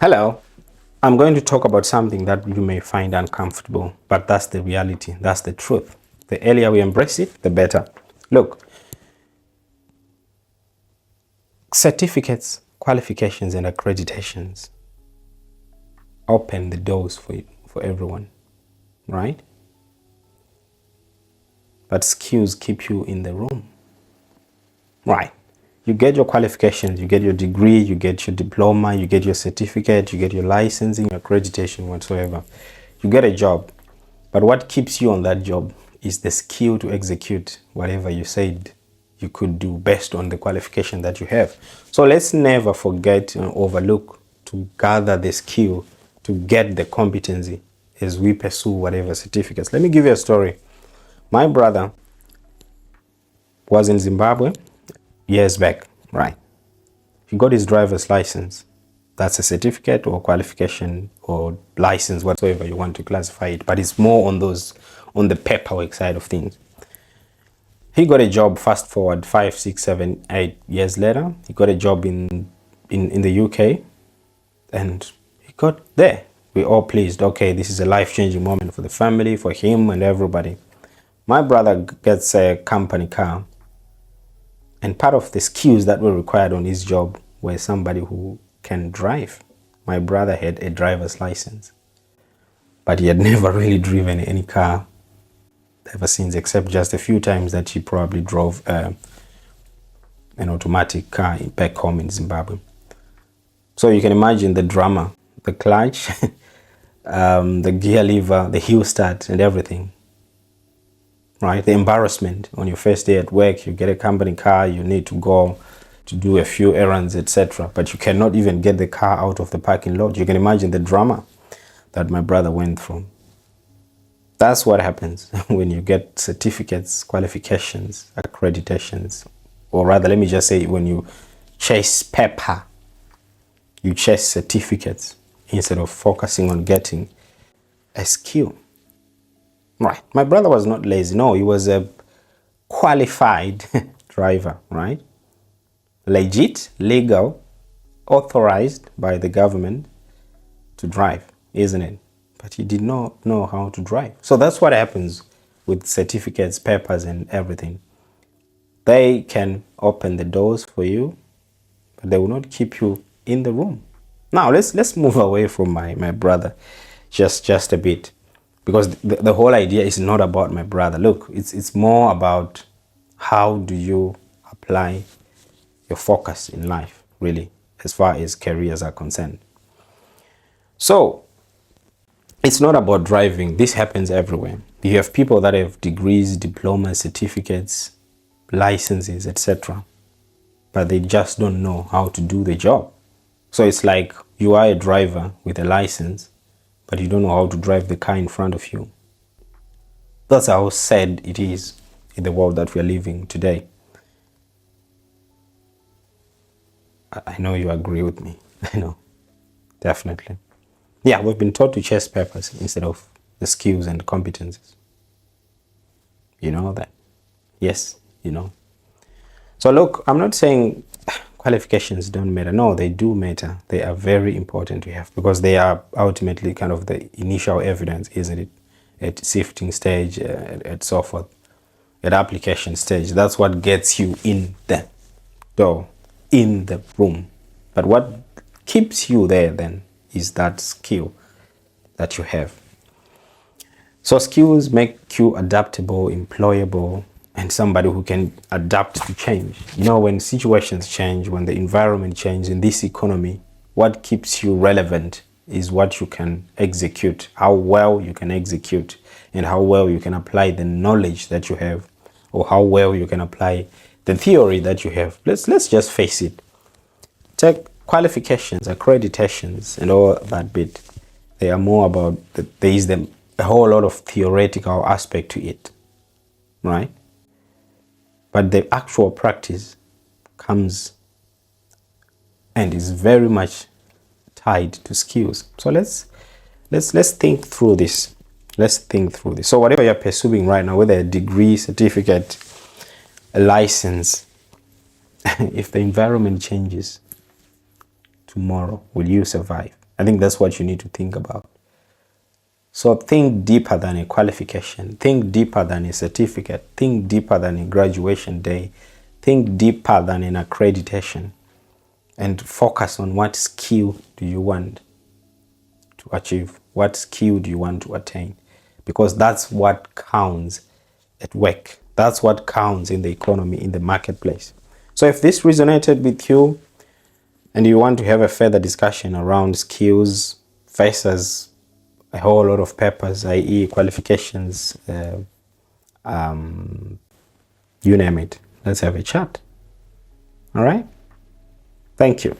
Hello, I'm going to talk about something that you may find uncomfortable, but that's the reality, that's the truth. The earlier we embrace it, the better. Look, certificates, qualifications, and accreditations open the doors for everyone, right? But skills keep you in the room, right? You get your qualifications, you get your degree, you get your diploma, you get your certificate, you get your licensing, your accreditation, whatsoever. You get a job. But what keeps you on that job is the skill to execute whatever you said you could do based on the qualification that you have. So let's never forget and overlook to gather the skill to get the competency as we pursue whatever certificates. Let me give you a story. My brother was in Zimbabwe years back, right? He got his driver's license. That's a certificate or qualification or license, whatsoever you want to classify it, but it's more on the paperwork side of things. He got a job, fast forward 5, 6, 7, 8 years later. He got a job in the UK and he got there. We're all pleased. Okay, this is a life-changing moment for the family, for him and everybody. My brother gets a company car, and part of the skills that were required on his job were somebody who can drive. My brother had a driver's license, but he had never really driven any car ever since, except just a few times that he probably drove an automatic car back home in Zimbabwe. So you can imagine the drama, the clutch, the gear lever, the heel start and everything. Right? The embarrassment on your first day at work, you get a company car, you need to go to do a few errands, etc. But you cannot even get the car out of the parking lot. You can imagine the drama that my brother went through. That's what happens when you get certificates, qualifications, accreditations, or rather, let me just say, when you chase paper, you chase certificates instead of focusing on getting a skill. Right. My brother was not lazy. No, he was a qualified driver, right? Legit, legal, authorized by the government to drive, isn't it? But he did not know how to drive. So that's what happens with certificates, papers, and everything. They can open the doors for you, but they will not keep you in the room. Now, let's move away from my brother just a bit. Because the whole idea is not about my brother. Look, it's more about how do you apply your focus in life, really, as far as careers are concerned. So, it's not about driving. This happens everywhere. You have people that have degrees, diplomas, certificates, licenses, etc. But they just don't know how to do the job. So it's like you are a driver with a license, but you don't know how to drive the car in front of you. That's how sad it is in the world that we are living today. I know you agree with me. I know, definitely. Yeah, we've been taught to chase papers instead of the skills and competencies. You know that? Yes, you know. So look, I'm not saying qualifications don't matter. No, they do matter. They are very important to have because they are ultimately kind of the initial evidence, isn't it? At sifting stage, at so forth, at application stage. That's what gets you in the door, in the room. But what keeps you there then is that skill that you have. So skills make you adaptable, employable, and somebody who can adapt to change. You know, when situations change, when the environment changes in this economy, what keeps you relevant is what you can execute, how well you can execute, and how well you can apply the knowledge that you have, or how well you can apply the theory that you have. Let's just face it. Take qualifications, accreditations, and all that bit. They are more about, there is a whole lot of theoretical aspect to it, right? But the actual practice comes and is very much tied to skills. So let's think through this. Let's think through this. So whatever you're pursuing right now, whether a degree, certificate, a license, if the environment changes tomorrow, will you survive? I think that's what you need to think about. So think deeper than a qualification. Think deeper than a certificate. Think deeper than a graduation day. Think deeper than an accreditation. And focus on what skill do you want to achieve? What skill do you want to attain? Because that's what counts at work. That's what counts in the economy, in the marketplace. So if this resonated with you and you want to have a further discussion around skills versus a whole lot of papers, i.e. qualifications, you name it, let's have a chat. All right? Thank you.